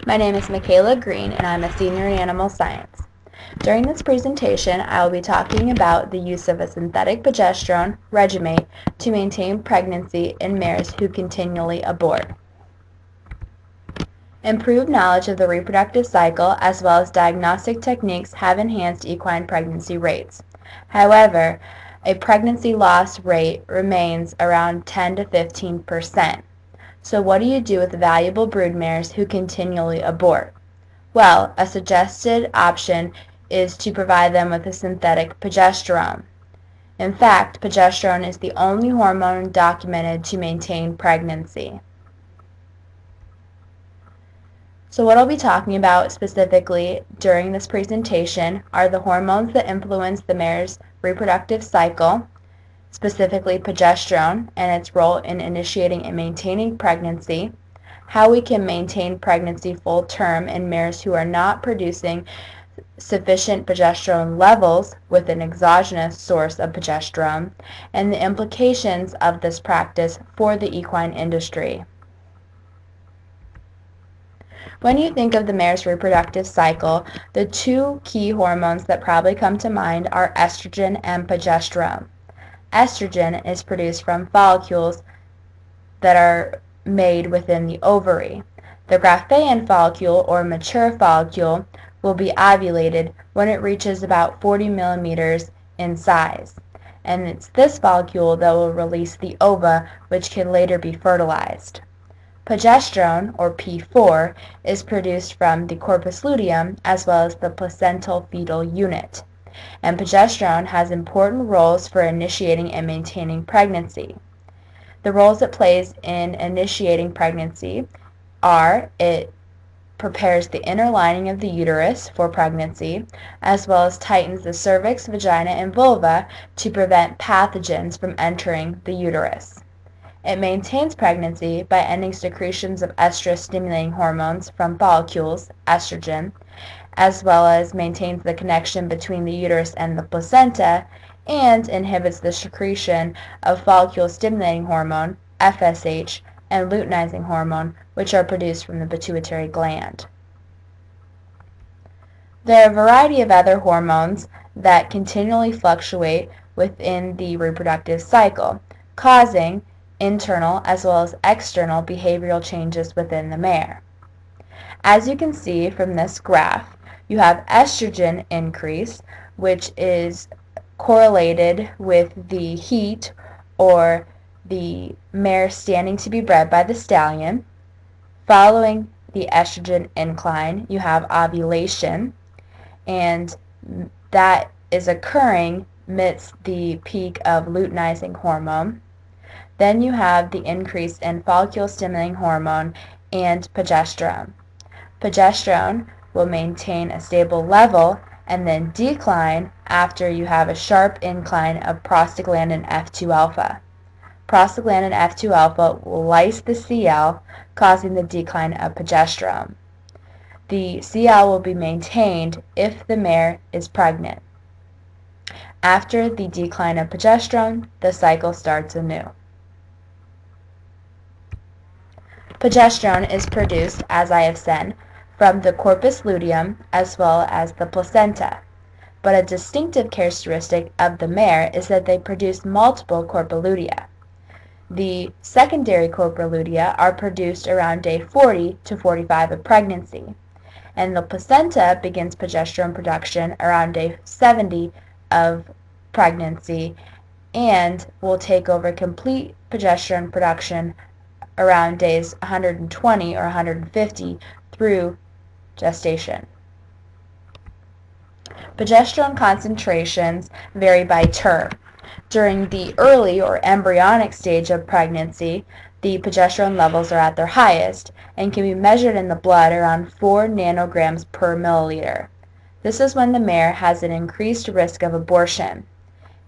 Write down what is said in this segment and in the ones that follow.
My name is Michaela Green, and I'm a senior in animal science. During this presentation, I will be talking about the use of a synthetic progesterone regimen to maintain pregnancy in mares who continually abort. Improved knowledge of the reproductive cycle as well as diagnostic techniques have enhanced equine pregnancy rates. However, a pregnancy loss rate remains around 10 to 15%. So what do you do with valuable brood mares who continually abort? Well, a suggested option is to provide them with a synthetic progesterone. In fact, progesterone is the only hormone documented to maintain pregnancy. So what I'll be talking about specifically during this presentation are the hormones that influence the mare's reproductive cycle, specifically progesterone and its role in initiating and maintaining pregnancy, how we can maintain pregnancy full term in mares who are not producing sufficient progesterone levels with an exogenous source of progesterone, and the implications of this practice for the equine industry. When you think of the mare's reproductive cycle, the two key hormones that probably come to mind are estrogen and progesterone. Estrogen is produced from follicles that are made within the ovary. The Graafian follicle, or mature follicle, will be ovulated when it reaches about 40 millimeters in size. And it's this follicle that will release the ova, which can later be fertilized. Progesterone, or P4, is produced from the corpus luteum as well as the placental fetal unit. And progesterone has important roles for initiating and maintaining pregnancy. The roles it plays in initiating pregnancy are it prepares the inner lining of the uterus for pregnancy, as well as tightens the cervix, vagina, and vulva to prevent pathogens from entering the uterus. It maintains pregnancy by ending secretions of estrus-stimulating hormones from follicles, estrogen, as well as maintains the connection between the uterus and the placenta, and inhibits the secretion of follicle-stimulating hormone, FSH, and luteinizing hormone, which are produced from the pituitary gland. There are a variety of other hormones that continually fluctuate within the reproductive cycle, causing internal as well as external behavioral changes within the mare. As you can see from this graph, you have estrogen increase, which is correlated with the heat or the mare standing to be bred by the stallion. Following the estrogen incline, you have ovulation, and that is occurring amidst the peak of luteinizing hormone. Then you have the increase in follicle-stimulating hormone and progesterone. Progesterone will maintain a stable level and then decline after you have a sharp incline of prostaglandin F2 alpha. Prostaglandin F2 alpha will lyse the CL, causing the decline of progesterone. The CL will be maintained if the mare is pregnant. After the decline of progesterone, the cycle starts anew. Progesterone is produced, as I have said, from the corpus luteum as well as the placenta. But a distinctive characteristic of the mare is that they produce multiple corpora lutea. The secondary corpora lutea are produced around day 40 to 45 of pregnancy, and the placenta begins progesterone production around day 70 of pregnancy and will take over complete progesterone production around days 120 or 150 through gestation. Progesterone concentrations vary by term. During the early or embryonic stage of pregnancy, the progesterone levels are at their highest and can be measured in the blood around 4 nanograms per milliliter. This is when the mare has an increased risk of abortion.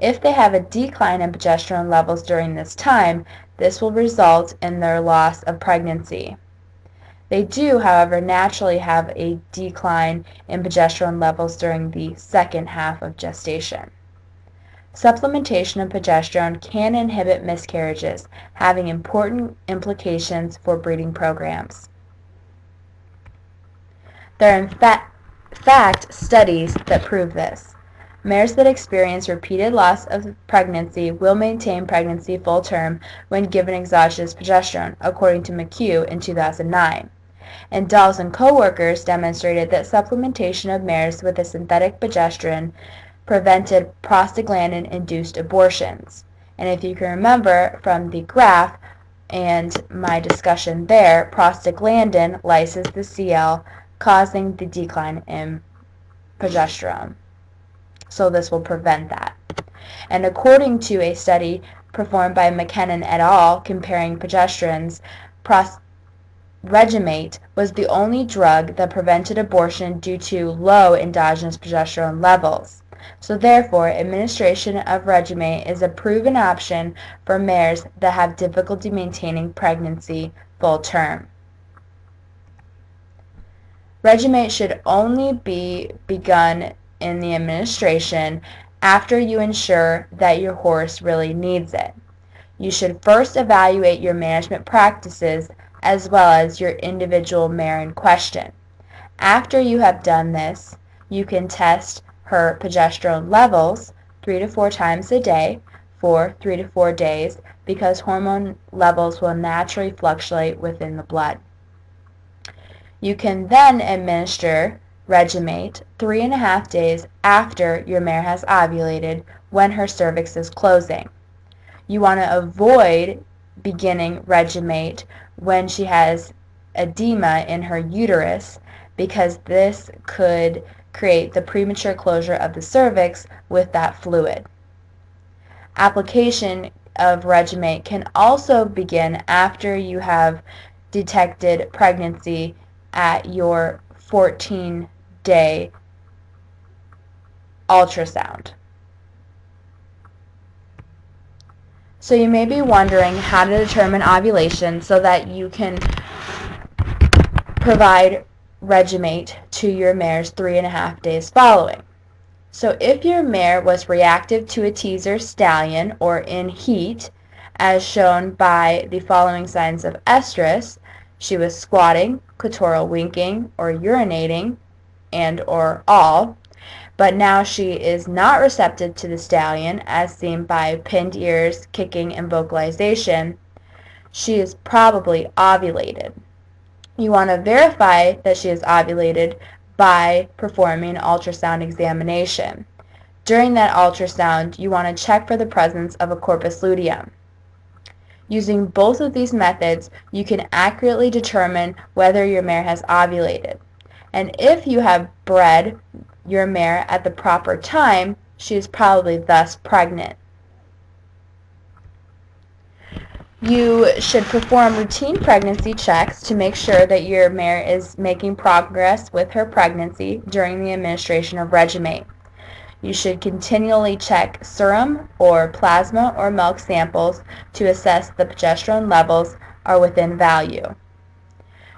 If they have a decline in progesterone levels during this time, this will result in their loss of pregnancy. They do, however, naturally have a decline in progesterone levels during the second half of gestation. Supplementation of progesterone can inhibit miscarriages, having important implications for breeding programs. There are in fact studies that prove this. Mares that experience repeated loss of pregnancy will maintain pregnancy full term when given exogenous progesterone, according to McHugh in 2009. And Dawes and co-workers demonstrated that supplementation of mares with a synthetic progesterone prevented prostaglandin-induced abortions. And if you can remember from the graph and my discussion there, prostaglandin lyses the Cl, causing the decline in progesterone. So this will prevent that. And according to a study performed by McKinnon et al. Comparing progesterones, Regemate was the only drug that prevented abortion due to low endogenous progesterone levels. So therefore, administration of Regemate is a proven option for mares that have difficulty maintaining pregnancy full term. Regemate should only be begun in the administration after you ensure that your horse really needs it. You should first evaluate your management practices as well as your individual mare in question. After you have done this, you can test her progesterone levels 3 to 4 times a day for 3 to 4 days because hormone levels will naturally fluctuate within the blood. You can then administer Regemate 3.5 days after your mare has ovulated when her cervix is closing. You want to avoid beginning Regemate when she has edema in her uterus because this could create the premature closure of the cervix with that fluid. Application of Regemate can also begin after you have detected pregnancy at your 14-day ultrasound. So you may be wondering how to determine ovulation so that you can provide Regemate to your mares 3.5 days following. So if your mare was reactive to a teaser stallion or in heat, as shown by the following signs of estrus, she was squatting, clitoral winking, or urinating, and or all, but now she is not receptive to the stallion, as seen by pinned ears, kicking, and vocalization, she is probably ovulated. You want to verify that she is ovulated by performing an ultrasound examination. During that ultrasound, you want to check for the presence of a corpus luteum. Using both of these methods, you can accurately determine whether your mare has ovulated. And if you have bred your mare at the proper time, she is probably thus pregnant. You should perform routine pregnancy checks to make sure that your mare is making progress with her pregnancy during the administration of Regemate. You should continually check serum or plasma or milk samples to assess the progesterone levels are within value.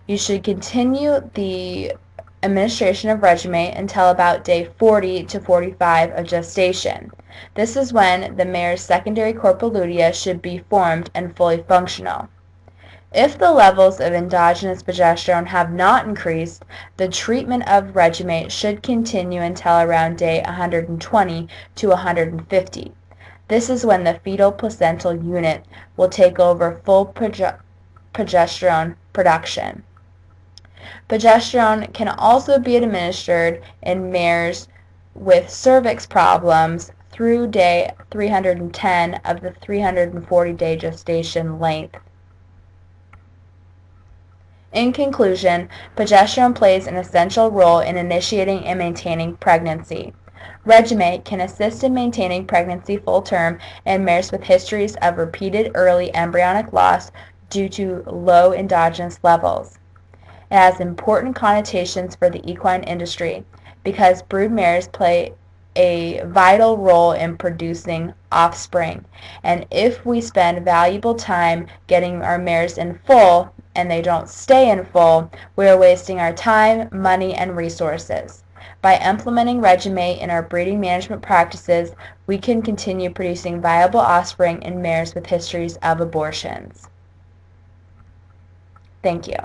You should continue the administration of Regemate until about day 40 to 45 of gestation. This is when the mare's secondary corpus lutea should be formed and fully functional. If the levels of endogenous progesterone have not increased, the treatment of Regemate should continue until around day 120 to 150. This is when the fetal placental unit will take over full progesterone production. Progesterone can also be administered in mares with cervix problems through day 310 of the 340-day gestation length. In conclusion, progesterone plays an essential role in initiating and maintaining pregnancy. Regemate can assist in maintaining pregnancy full term in mares with histories of repeated early embryonic loss due to low endogenous levels. It has important connotations for the equine industry because brood mares play a vital role in producing offspring. And if we spend valuable time getting our mares in full and they don't stay in full, we are wasting our time, money, and resources. By implementing Regemate in our breeding management practices, we can continue producing viable offspring in mares with histories of abortions. Thank you.